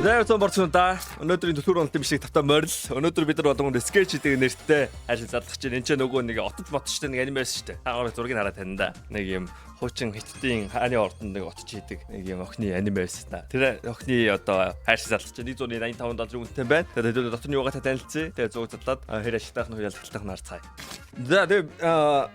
Зайсан борцонда өнөөдрийн төсвөр онолтын бичлэг тавтаа морил. Өнөөдөр бид нар болгоно скетч гэдэг нэртэй ажил задлах чинь энэ ч нөгөө нэг отод мотчтой нэг аниме байсан шүү дээ. Та зургийг хараад тань да. Нэг юм хуучин хиттийн хааны ордонд нэг отч хийдэг нэг юм охины аниме байсан та. Тэр охины одоо хайршиг задлах чинь $185 үнэтэй байна. Тэгээд дотор нь юугаа танилцъя. Тэгээд зуг задлаад хэр ашигтайх нь хуялалтайх нь харцгаая. За тэгээд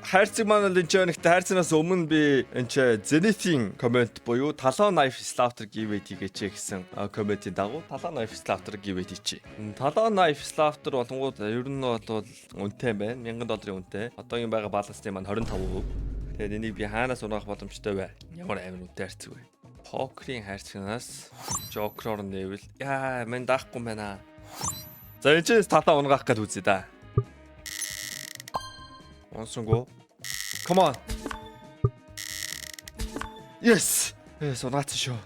хайрцаг маань л энэ ч нэгтэй хайрцагнаас өмнө би энэ ч Zenith-ийн комент буюу Talon Knife Slaughter giveaway хийгээч гэсэн комментийн дагуу Talon Knife Slaughter giveaway хийчихье. Talon Knife Slaughter болонгууд ер нь бол үнэтэй байна. $1000 үнэтэй. Одоогийн байгаа баланстай маань 25%. Тэгээд энийг би хаанаас унаах боломжтой вэ? Ямар амин үнэтэй хайрцаг вэ? Покерийн хайрцагнаас Joker-оор нээвэл яа мэн даахгүй байна. За энэ чинь Talon унгаах гэж үзье да. Онсонго. Come on. Yes. Унгац шүү.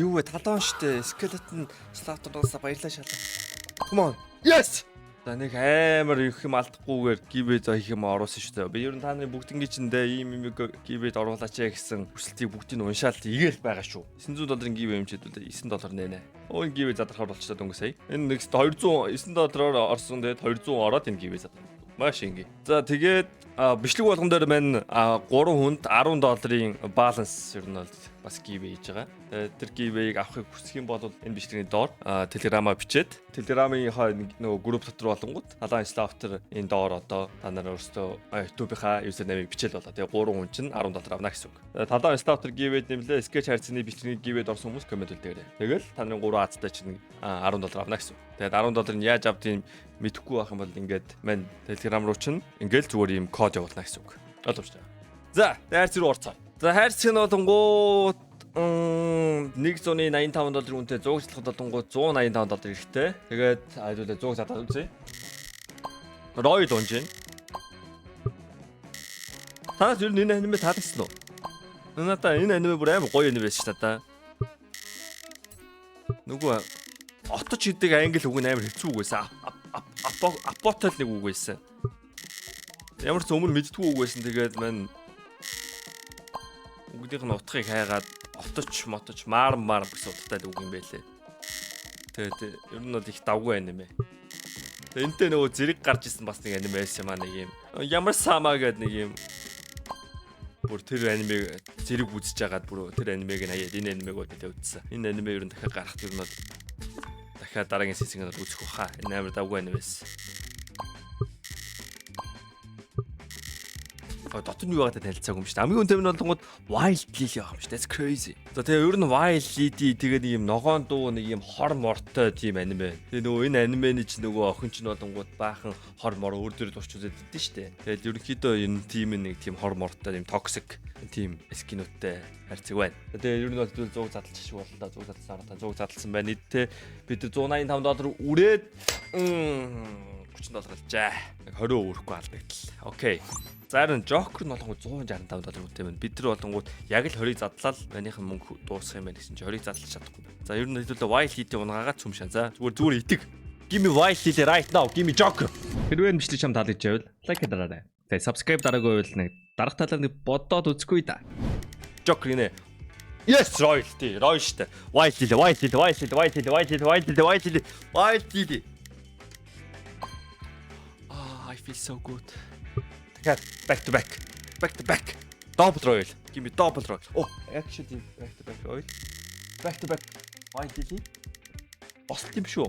Юу вэ? Talon штэ. Skeleton Slaughter-аас баярлаа шалаа. Come on. Yes. За нэг амар их юм алдахгүйгээр гибэд хийх юм оруулсан шүү дээ. Би ер нь та нарын бүгднгийн чиндээ ийм юм гибэд оруулаач гэсэн хүсэлтийг бүгдийг нь уншаал игээл байгаа шүү. $900 гибэ юм чидвэл $9 нэнэ. Энэ гибэ задрахаар болчихлоо дөнгө сая. Энэ нэг $200 орсон тэгээд 200 ороод энэ гибэ задрах. Маш ингэ. За тэгээд бичлэг болгон дээр маань 3 хүнд $10-ийн баланс ер нь бас гивэ хийж байгаа. Тэгээд тэр гивэийг авахыг хүсэх юм бол энэ бичлэгийн доор телеграмаа бичээд телеграмын нөгөө групп дотор болонгууд Talon Slaughter энэ доор одоо та нар өөрсдөө YouTube-ийнхаа username-ийг бичээл болоо. Тэгээд 3 хүн чинь $10 авна гэсэн үг. Talon Slaughter гивэд нэмлээ sketch хайрцагны бичлэгийн гивэд орсон хүмүүс комент үлдээгээрэй. Тэгэл та нарын 3 азтай чинь $10 авна гэсэн үг. Тэгээд $10 нь яаж авдгийг мэдэхгүй байх юм бол ингээд мань телеграм руу чинь ингээд зүгээр ийм код явуулна гэсэн үг. Ойлгомжтой. За, хайрц руу орцгоо. За, хайрцаг нь болонгууд $185 үнэтэй зуугчлахад болонгууд $185 эрэхтэй. Тэгээд айдуулаа 100 задаад үзье. Roy Dungeon. Танаас юу энэ аниме таалагдсан уу? Надаа энэ аниме бүр амар гоё аниме байсан шүү дээ. Нөгөө отож хийдэг англи үг нь амар хэцүү үг байсан. Апотол нэг үг байсан. Ямар ч өмнө мэддэггүй үг байсан. Тэгээд мань үгдийнх нь утгыг хайгаад отож мотож маар гэсэн утгатай үг юм байлээ. Тэгээд ер нь бол их давгүй аниме. Тэгээд энтэй нөгөө зэрэг гарч исэн бас нэг аниме байсан маа нэг юм. Ямар самаа гэдэг нэг юм. Бүр тэр аниме зэрэг үзэж байгаад бүр тэр анимег нь хаяад энэ анимег өдөө үзсэн. Энэ аниме ер нь дахиад гарах юм бол дахиад дараагийн сесэнд үзэх баха. Энэ амар давгүй аниме байсан. Дотор нь юу байгааг танилцаагүй юм шүү дээ. Хамгийн үнэтэй нь болгоод Wild Lily явах юм шүү дээ. That's crazy. За тэгээ ер нь Wild Lily тэгээ нэг юм ногоон дуу нэг юм хор мортой тийм аниме. Тэгээ нөгөө энэ анимений ч нөгөө охин ч болгоод баахан хор мор өөр дөр турч үзээд байдсан шүү дээ. Тэгэл ерөнхийдөө энэ тийм нэг тийм хор мортой тийм toxic тийм скинүүттэй хайрцаг байна. Тэгээ ер нь бол зуг задлах шиг боллоо да. Зуг задлсан арга зуг задлсан байна. Нийтдээ бид $185 үрээд $30 галжаа. 20% өрөхгүй алдагдал. Окей. Зарим Joker нь болгоо $165 үнэтэй байна. Бид нар болгонгууд яг л 20-ыг задлал манийхан мөнгө дуусах юм байна гэсэн чинь 20-ыг задлаж чадахгүй. За ер нь хэдүүлээ Wild Lily унгаагаад цүмшаа. За зүгээр итэг. Give me Wild Lily right now. Give me Joker. Хэрвээ бичлэг чам таалагдж байвал лайк дараарай. Тэгээ subscribe дараагүй байвал нэг дарах талаар нэг бодоод үзэхгүй да. Joker гинэ. Yes, royalty. Roy штэ. Wild Lily, Wild Lily, Wild Lily, Wild Lily, Wild Lily, Wild Lily, Wild Lily, Wild Lily. I feel so good. Back to back. Back to back. Double royal. Give me double royal. Oh, actually back to back royal. Back to back. Wild Lily. Босолт юм шүү.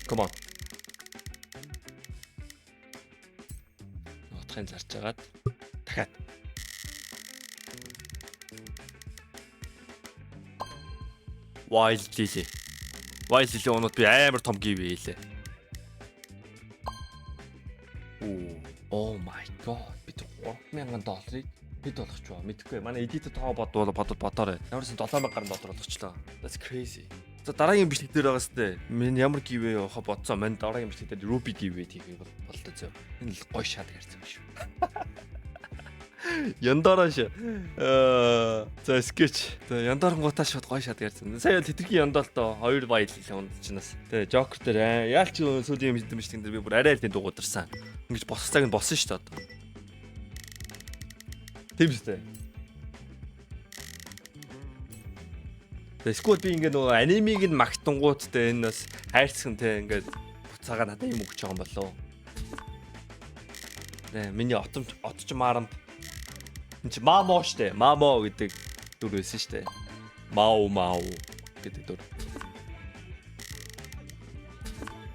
Come on. Утгын зарж агаад дахиад. Wild Lily. Wild Lily онод би амар том гивэ хийлээ. Oh my god. Бид $3000 хэд болгоч вэ? Мэдхгүй. Манай эдитер тоо бодоорой. Ямар ч $7000 болгочлоо. That's crazy. За дараагийн бичлэг дээр байгаас тээ. Мен ямар гивэ явах бодсон. Мен дараагийн бичлэг дээр Ruby гивэ хийх болтой зөө. Энэ л гоё шат ярьсан юм шүү. Яндараш. За скетч. За яндарангуудаа шууд гоё шат ярьсан. Сая тэтэрхий яндалтаа 2 баял хэлээ ундчнаас. Тэгээ Joker дээр яалч сүүлийн бичлэг дээр би бүр арай л дуугарсан. Ингэж босс цаг нь болсон шүү дээ одоо. Тийм шүү дээ. Тэгээ сквад би ингээ нөгөө анимиг нь магтангуудтай энэ бас хайрцсан те ингээд буцаага надад юм өгч байгаа юм болоо. Нэ миний отч марамп энэ чи мамо штэ. Мамо гэдэг дүр байсан штэ. Мау гэдэг дүр.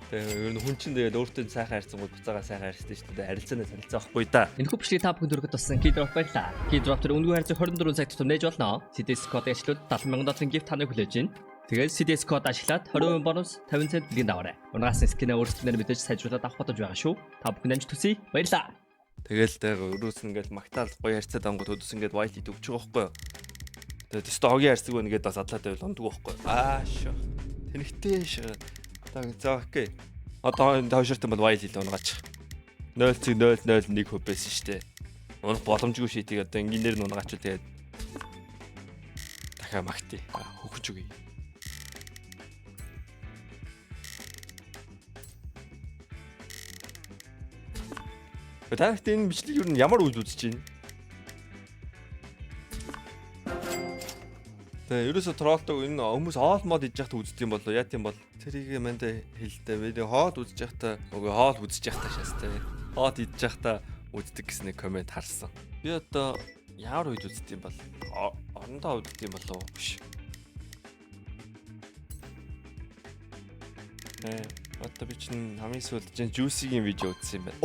Тэгээ ер нь хүн чинь тэгээд өөртөө сайхан харьцангууд буцаага сайхан харьцдаг шүү дээ. Харилцаанаа танилцаахгүй да. Энэхүү бичлэгийг та бүхэн дөрөвд туссан Keydrop байлаа. Keydrop төр үнэгүй харьцаг 24 цаг тутам нээж болно. CDS код ажиллуулт 70,000 gift таныг хүлээж байна. Тэгээд CDS код ашиглаад 20% бонус 50 цент бэлгийн даваарай. Унгаас скинээ өөрсдөө мэдээж сайжруулаад авах бодож байгаа шүү. Та бүхэн амжилт хүсье. Баярлалаа. Тэгэл өрөөс ингээд магтаал гоё харьцаад ангууд өдөөс ингээд white lead өгч байгаа байхгүй юу. Тэгээд тест хогийн харьцаг байна гэдээ бас адлаад байвал ондгүй байхгүй юу. Шоо. Тэнхтэй шээ. За окей. Одоо энэ төвшөртөн бол white lead унгаач. 0.001% байсан шүү дээ. Унах боломжгүй шийдийг одоо ингээнээр нь унгаач тэгээд дахиад магтъя. Хөвч үгүй. Гэхдээ энэ бичлэг юу н ямар үйл үзэж байна? Тэгээ ерөөсө троллдог энэ хүмүүс хоол мод идэж яхад үздэг юм болоо. Яа тийм бол тэрийг мандаа хэлдэ. Би хоол үзэж яхад үгүй хоол үзэж яхад шаастай. Хоол идэж яхад үздэг гэсэн нэг комент харсан. Би одоо ямар үед үздэг юм бол орондоо үздэг юм болоо биш. Одоо би чинь хамгийн сүүлд чинь juicy-гийн видео үзсэн юм байна.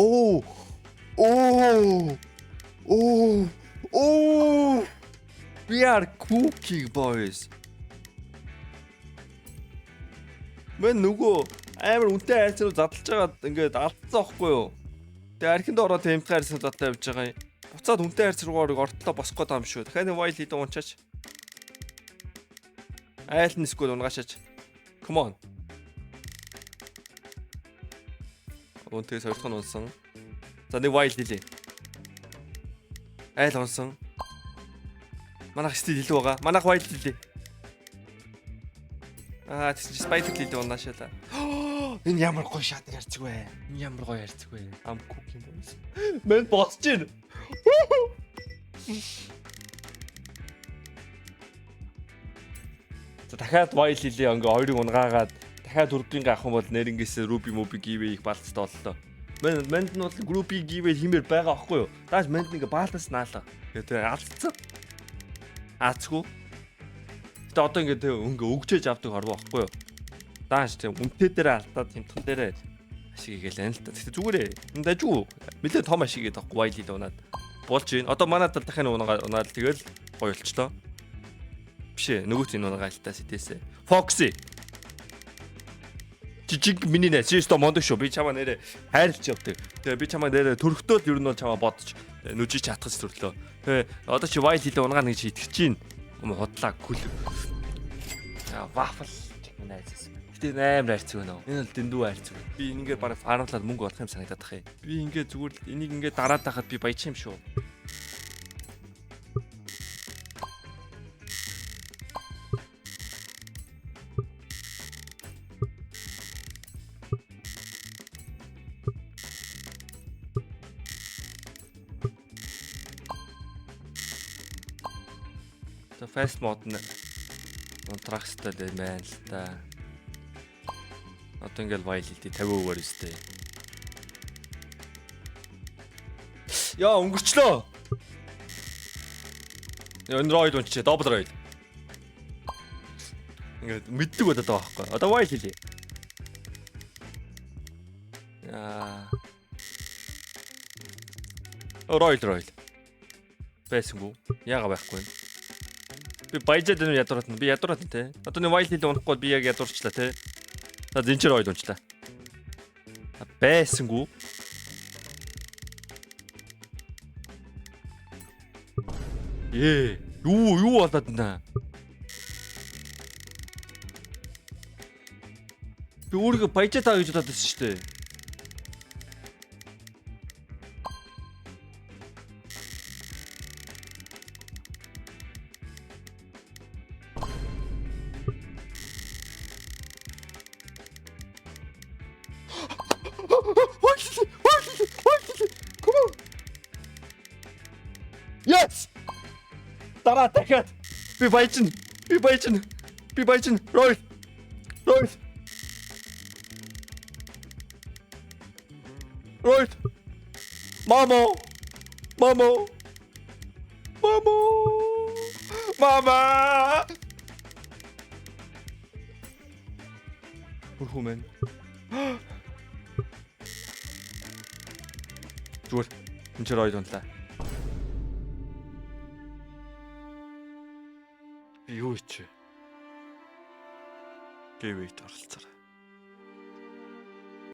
We are cooking boys. Мэн нөгөө амар үнэтэй хайрцаг задлж байгаад ингээд алдсан байхгүй юу? Тэгээ архинд ороод тэмдэг хайрцаг задлаа явж байгаа юм. Буцаад үнэтэй хайрцаг руугаа ортлоо босох гээд байгаа юм шүү. Дахиад white lead унчаач. Айл нь скул унгаашаач. Come on. Үнэтэй сорилхон унсан. За нэг white lead. Айл унсан. Манайх стил илүү байгаа. Манайх white lead. Тэгсэн чи spider lead унаашаалаа. Энэ ямар гоё шатыг харцаг вэ? Энэ ямар гоё харцаг вэ? Ам cooking boys. Мэн босч гин. За дахиад white lead ингээ хоёрыг унгаагаад дахиад дөрөвдүнг авах юм бол нэрнгээс ruby mobi give их балцтай боллоо. Манд нь бол группи give химээр байгаа аахгүй юу? Дааш манд ингээ бааланс наалаа. Тэгээ алдцсан. Аацгүй. Гэтэ одоо ингээд ингээ өгчээж авдаг хорвоо байхгүй юу? Дааш тийм үнтэй дээр алдаад тэмтхэн дээр ашиг хийгээл анаа л та. Гэтэ зүгээрээ. Энд ажгүй. Нилээ том ашиг хийгээд байхгүй white lead унаад. Болж гин. Одоо манай тал дахин унаад тэгэл гоё болчлоо. Биш ээ. Нөгөөт энэ унаагаалтаа сэтээсэ. Foxy. Жижиг миний нэ систем мондо шүү. Би чамаа нэрэ хайрлж явдаг. Тэгээ би чамаа нэрэ төрхтөөл ер нь бол чамаа бодож нүжиж хатгаж төрлөө. Тэгээ одоо чи white lead унгаа нэг чи итгэж чинь худлаа күл. Waffle chicken найзаас. Гэтэ амар хайрцаг байна. Энэ бол дэндүү хайрцаг. Би ингээд бараг фармлаад мөнгө олох юм санагдаад тах юм. Би ингээд зүгээр энийг ингээд дараад тахад би баяж юм шүү. Fast mode нь унтрахстай л байна л та. Одоо ингээл white lead 50%-аар өстэй. Яа өнгөрчлөө. Энэ roid унчээ double roid. Ингээд мэддэг болоод байгаа байхгүй. Одоо white lead. Яа. Roid. Байсангүй. Яага байхгүй. Би баяжаад энэ ядуураад нь. Би ядуураад нь те. Одоо нэг white lead унахгүй би яг ядуурчлаа те. За зинчээр roid унчлаа. Байсангүй. Юу болоод байна? Би өөрийгөө баяжаа таа гэж бодоод байсан шүү дээ. Yes! Дараа дахиад би баяжна. Би баяжин. Royal. Royal. Royal. Мамо. Мамо. Мамо. Мама. Хөрхүмэн. Зүгээр. Энд чи Royal унтлаа. Би юу ичээ? Гэвэйт оролцоо.